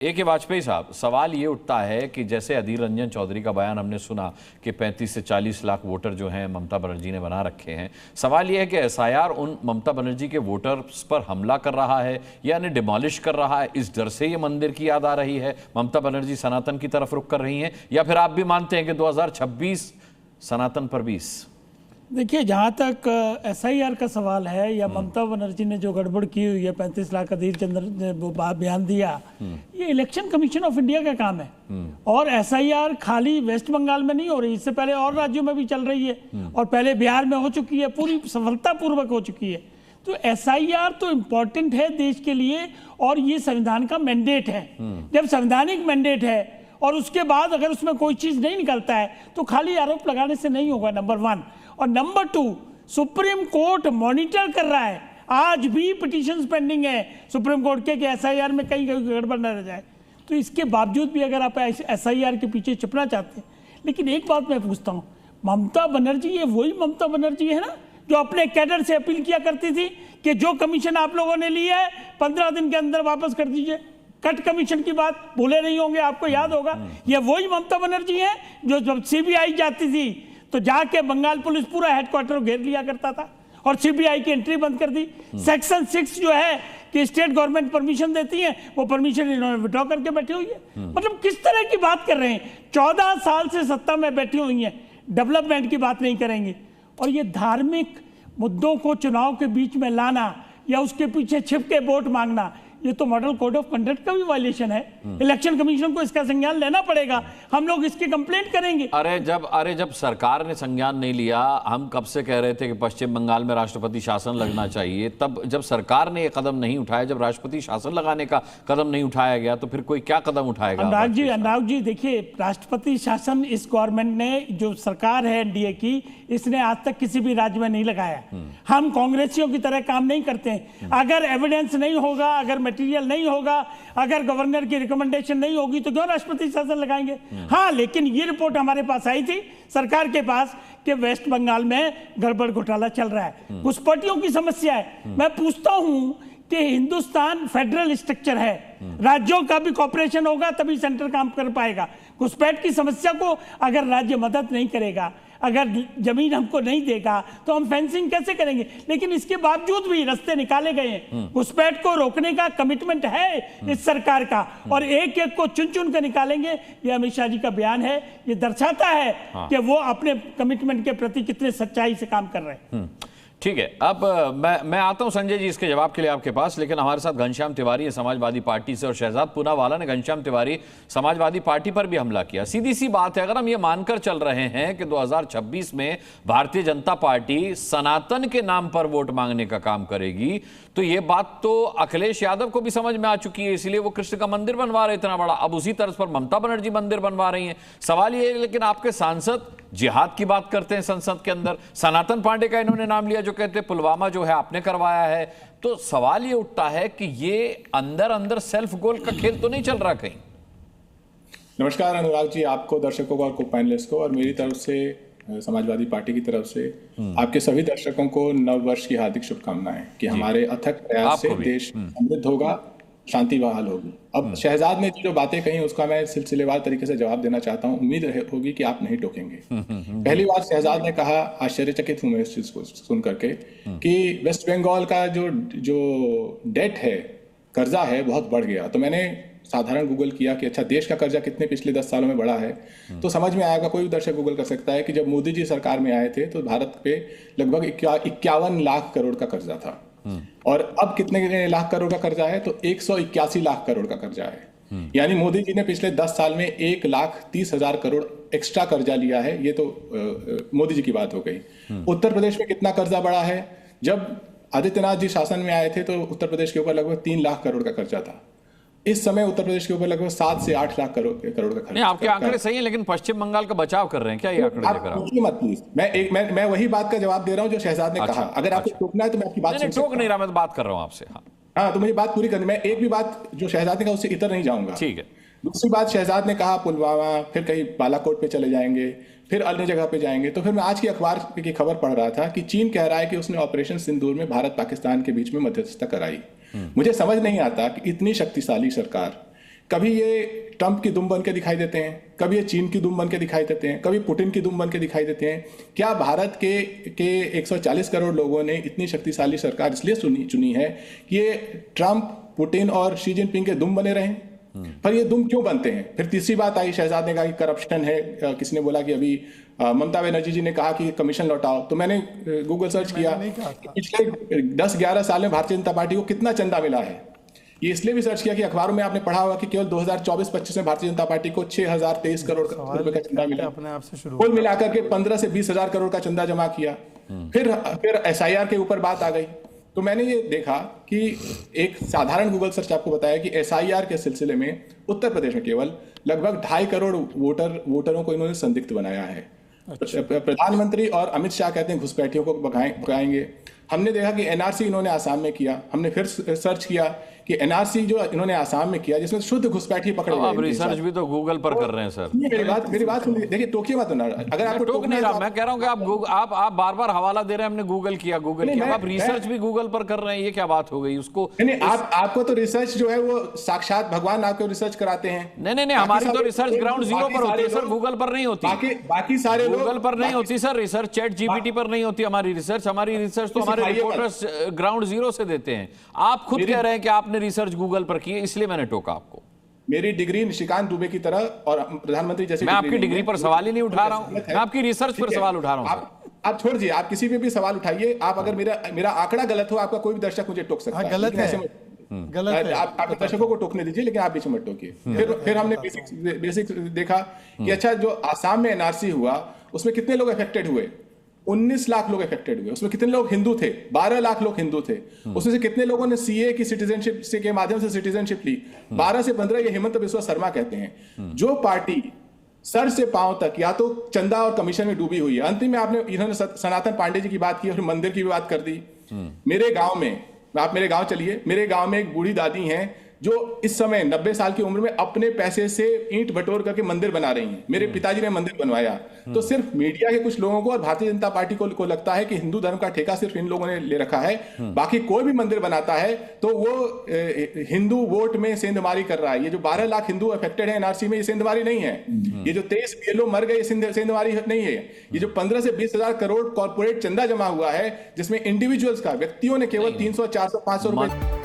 AK Vajpayee साहब, सवाल ये उठता है कि जैसे अधीर रंजन चौधरी का बयान हमने सुना कि 35 से 40 लाख वोटर जो हैं ममता बनर्जी ने बना रखे हैं। सवाल ये है कि SIR उन ममता बनर्जी के वोटर्स पर हमला कर रहा है या इन्हें डिमोलिश कर रहा है। इस डर से ये मंदिर की याद आ रही है, ममता बनर्जी सनातन की तरफ रुख कर रही हैं, या फिर आप भी मानते हैं कि 2026 सनातन पर 20? देखिए, जहाँ तक SIR का सवाल है या ममता बनर्जी ने जो गड़बड़ की हुई है, 35 लाख अधीर चंद्र ने वो बयान दिया, ये इलेक्शन कमीशन ऑफ इंडिया का काम है। और SIR खाली वेस्ट बंगाल में नहीं हो रही, इससे पहले और राज्यों में भी चल रही है और पहले बिहार में हो चुकी है, पूरी सफलतापूर्वक हो चुकी है। तो SIR तो इम्पोर्टेंट है देश के लिए और ये संविधान का मैंडेट है। जब संवैधानिक मैंडेट है और उसके बाद अगर उसमें कोई चीज नहीं निकलता है तो खाली आरोप लगाने से नहीं होगा, नंबर 1। और नंबर 2, सुप्रीम कोर्ट मॉनिटर कर रहा है, आज भी पिटीशंस पेंडिंग है सुप्रीम कोर्ट के कि SIR में कहीं गड़बड़ न रह जाए। तो इसके बावजूद भी अगर आप SIR के पीछे छुपना चाहते हैं, लेकिन एक बात मैं पूछता हूँ, ममता बनर्जी ये वही ममता बनर्जी है ना जो अपने कैडर से अपील किया करती थी कि जो कमीशन आप लोगों ने लिया है 15 दिन के अंदर वापस कर दीजिए। कट कमीशन की बात भूले नहीं होंगे, आपको याद होगा। ये वही ममता बनर्जी है जो जब CBI जाती थी तो जाके बंगाल पुलिस पूरा हेडक्वार्टर घेर लिया करता था और CBI की एंट्री बंद कर दी। सेक्शन 6 जो है कि स्टेट गवर्नमेंट परमिशन देती है, वो परमिशन इन्होंने विड्रॉ करके बैठी हुई है। मतलब किस तरह की बात कर रहे हैं, 14 साल से सत्ता में बैठी हुई है, डेवलपमेंट की बात नहीं करेंगे। और ये धार्मिक मुद्दों को चुनाव के बीच में लाना या उसके पीछे छिप के वोट मांगना, ये तो मॉडल कोड ऑफ कंडक्ट का भी वायलेशन है। इलेक्शन कमीशन को इसका संज्ञान लेना पड़ेगा, हम लोग इसकी कंप्लेंट करेंगे। अरे जब सरकार ने संज्ञान नहीं लिया, हम कब से कह रहे थे कि पश्चिम बंगाल में राष्ट्रपति शासन लगना चाहिए। तब जब सरकार ने ये कदम नहीं उठाया, जब राष्ट्रपति शासन लगाने का कदम नहीं उठाया गया, तो फिर कोई क्या कदम उठाएगा? अनुराग जी देखिए, राष्ट्रपति शासन इस गवर्नमेंट ने, जो सरकार है NDA की, इसने आज तक किसी भी राज्य में नहीं लगाया। हम कांग्रेसियों की तरह काम नहीं करते हैं। अगर एविडेंस नहीं होगा, अगर मटेरियल नहीं होगा, अगर गवर्नर की रिकमेंडेशन नहीं होगी तो क्यों राष्ट्रपति शासन लगाएंगे? हाँ, लेकिन ये रिपोर्ट हमारे पास आई थी सरकार के पास कि वेस्ट बंगाल में गड़बड़ घोटाला चल रहा है, घुसपैठियों की समस्या है। मैं पूछता हूं कि हिंदुस्तान फेडरल स्ट्रक्चर है, राज्यों का भी कॉपरेशन होगा तभी सेंटर काम कर पाएगा। घुसपैठ की समस्या को अगर राज्य मदद नहीं करेगा, अगर जमीन हमको नहीं देगा तो हम फेंसिंग कैसे करेंगे? लेकिन इसके बावजूद भी रास्ते निकाले गए हैं। घुसपैठ को रोकने का कमिटमेंट है इस सरकार का और एक एक को चुन चुन कर निकालेंगे। ये अमित शाह जी का बयान है, ये दर्शाता है कि वो अपने कमिटमेंट के प्रति कितने सच्चाई से काम कर रहे हैं। ठीक है, अब मैं आता हूं संजय जी इसके जवाब के लिए आपके पास, लेकिन हमारे साथ घनश्याम तिवारी है समाजवादी पार्टी से और शहजाद पूनावाला ने घनश्याम तिवारी समाजवादी पार्टी पर भी हमला किया। सीधी सी बात है, अगर हम ये मानकर चल रहे हैं कि 2026 में भारतीय जनता पार्टी सनातन के नाम पर वोट मांगने का काम करेगी, तो ये बात तो अखिलेश यादव को भी समझ में आ चुकी है, इसलिए वो कृष्ण का मंदिर बनवा रहे इतना बड़ा। अब उसी तर्ज पर ममता बनर्जी मंदिर बनवा रही हैं। सवाल ये है, लेकिन आपके सांसद जिहाद की बात करते हैं संसद के अंदर, सनातन पांडे का इन्होंने नाम लिया जो कहते हैं पुलवामा जो है आपने करवाया है। तो सवाल ये उठता है कि ये अंदर अंदर सेल्फ गोल का खेल तो नहीं चल रहा कहीं? नमस्कार अनुराग जी, आपको, दर्शकों को और को पैनलिस्ट को, और मेरी तरफ से समाजवादी पार्टी की तरफ से आपके सभी दर्शकों को नव वर्ष की हार्दिक शुभकामनाएं कि हमारे अथक प्रयास से देश समृद्ध होगा, शांति बहाल होगी। अब शहजाद ने जो बातें कही उसका मैं सिलसिलेवार तरीके से जवाब देना चाहता हूं, उम्मीद होगी कि आप नहीं टोकेंगे। पहली बात, शहजाद ने कहा, आश्चर्यचकित हूं मैं इस चीज को सुन करके, कि वेस्ट बंगाल का जो डेट है, कर्जा है, बहुत बढ़ गया। तो मैंने साधारण गूगल किया कि अच्छा देश का कर्जा कितने पिछले 10 सालों में बढ़ा है, तो समझ में आएगा, कोई भी दर्शक गूगल कर सकता है कि जब मोदी जी सरकार में आए थे तो भारत पे लगभग 51 लाख करोड़ का कर्जा था, और अब कितने लाख करोड़ का कर्जा है? तो 181 लाख करोड़ का कर्जा है। यानी मोदी जी ने पिछले 10 साल में 1,30,000 करोड़ एक्स्ट्रा कर्जा लिया है। ये तो मोदी जी की बात हो गई। उत्तर प्रदेश में कितना कर्जा बढ़ा है? जब आदित्यनाथ जी शासन में आए थे तो उत्तर प्रदेश के ऊपर लगभग 3 लाख करोड़ का कर्जा था। इस समय उत्तर प्रदेश के ऊपर लगभग 7 से 8 लाख करोड़ का खर्च। नहीं, आपके आंकड़े सही हैं, लेकिन पश्चिम बंगाल का बचाव कर रहे हैं क्या ये आंकड़े लेकर? आप मत प्लीज, मैं वही बात का जवाब दे रहा हूं जो शहजाद ने कहा। अगर आपको टोकना है तो मैं आपकी बात टोक नहीं रहा, मैं तो बात कर रहा हूं आपसे। हाँ, तो मुझे बात पूरी करनी, मैं एक भी बात जो शहजाद ने कहा उससे इतर नहीं जाऊंगा। ठीक है। दूसरी बात, शहजाद ने कहा पुलवामा, फिर कहीं बालाकोट पे चले जाएंगे, फिर अन्य जगह पे जाएंगे। तो फिर मैं आज की अखबार की खबर पढ़ रहा था कि चीन कह रहा है कि उसने ऑपरेशन सिंदूर में भारत पाकिस्तान के बीच में मध्यस्थता कराई। मुझे समझ नहीं आता कि इतनी शक्तिशाली सरकार कभी ये ट्रंप की दुम बन के दिखाई देते हैं, कभी ये चीन की दुम बन के दिखाई देते हैं, कभी पुतिन की दुम बन के दिखाई देते हैं। क्या भारत के 140 करोड़ लोगों ने इतनी शक्तिशाली सरकार इसलिए चुनी है कि ये ट्रंप, पुतिन और शी जिनपिंग के दुम बने रहें? पर ये दुम क्यों बनते हैं? फिर तीसरी बात आई, शहजाद ने कहा कि करप्शन है, किसी ने बोला कि अभी ममता बनर्जी जी ने कहा कि कमीशन लौटाओ। तो मैंने गूगल सर्च किया, पिछले 10-11 साल में भारतीय जनता पार्टी को कितना चंदा मिला है। ये इसलिए भी सर्च किया कि अखबारों में आपने पढ़ा होगा कि केवल 2024-25 में भारतीय जनता पार्टी को 6023 करोड़ रुपए का चंदा मिला। कुल मिलाकर के 15 से 20 हजार करोड़ का चंदा जमा किया। फिर SIR के ऊपर बात आ गई। तो मैंने ये देखा कि एक साधारण गूगल सर्च आपको बताया कि SIR के सिलसिले में उत्तर प्रदेश में केवल लगभग 2.5 करोड़ वोटरों को इन्होंने संदिग्ध बनाया है। प्रधानमंत्री और अमित शाह कहते हैं घुसपैठियों को भगाएंगे। हमने देखा कि NRC इन्होंने आसाम में किया। हमने फिर सर्च किया कि NRC जो इन्होंने आसाम में किया जिसमें शुद्ध घुसपैठी पकड़े गए। अब रिसर्च भी तो गूगल पर कर रहे हैं सर। मेरी बात सुनिए, देखिए टोकिए मत ना। अगर आपको टोक नहीं रहा, मैं कह रहा हूं कि आप बार-बार हवाला दे रहे हैं, हमने गूगल किया। आप रिसर्च भी गूगल पर कर रहे हैं, ये क्या बात हो गई? उसको नहीं, आपको तो रिसर्च जो है वो साक्षात भगवान आपको रिसर्च कराते हैं। नहीं, हमारी तो रिसर्च ग्राउंड जीरो पर होती है सर, गूगल पर नहीं होती। बाकी सारे गूगल पर नहीं होती सर रिसर्च, चैट GPT पर नहीं होती हमारी रिसर्च। हमारी रिसर्च तो हमारे रिपोर्टर्स ग्राउंड जीरो से देते हैं। आप खुद कह रहे हैं कि आपने रिसर्च गूगल पर की है, इसलिए मैंने टोका आपको। मेरी डिग्री निशिकांत दुबे की तरह और प्रधानमंत्री जैसे, मैं आपकी डिग्री पर सवाल ही नहीं उठा रहा हूं, मैं आपकी रिसर्च पर सवाल उठा रहा हूं। आप छोड़ दीजिए, आप किसी पे भी सवाल उठाइए। आप अगर मेरा आंकड़ा गलत हो, आपका कोई भी दर्शक मुझे टोक सकता है। गलत है, गलत है। आप दर्शकों को टोकने दीजिए, लेकिन आप बीच में मत टोकिए। फिर हमने बेसिक देखा कि अच्छा, जो आसाम में NRC हुआ उसमें कितने लोग अफेक्टेड हुए? 19 लाख लोग अफेक्टेड हुए। उसमें कितने लोग हिंदू थे? 12 लाख लोग हिंदू थे। उसमें से कितने लोगों ने CA की सिटीजनशिप के माध्यम से सिटीजनशिप ली? 12 से 15। ये हेमंत बिस्वा शर्मा कहते हैं। जो पार्टी सर से पांव तक या तो चंदा और कमीशन में डूबी हुई है। अंतिम में इन्होंने सनातन पांडे जी की बात की और मंदिर की भी बात कर दी। मेरे गांव में, आप मेरे गांव चलिए, मेरे गांव में एक बूढ़ी दादी हैं जो इस समय 90 साल की उम्र में अपने पैसे से ईंट बटोर करके मंदिर बना रही हैं। मेरे पिताजी ने मंदिर बनवाया। तो सिर्फ मीडिया के कुछ लोगों को और भारतीय जनता पार्टी को लगता है कि हिंदू धर्म का ठेका सिर्फ इन लोगों ने ले रखा है। बाकी कोई भी मंदिर बनाता है तो वो हिंदू वोट में सेंधमारी कर रहा है। ये जो 12 लाख हिंदू अफेक्टेड है NRC में, ये सेंधमारी नहीं है। ये जो 23 BLO मर गए, सेंधमारी नहीं है। ये जो 15 से 20 हजार करोड़ कॉर्पोरेट चंदा जमा हुआ है, जिसमें इंडिविजुअल्स का, व्यक्तियों ने केवल 300, 400, 500 रुपए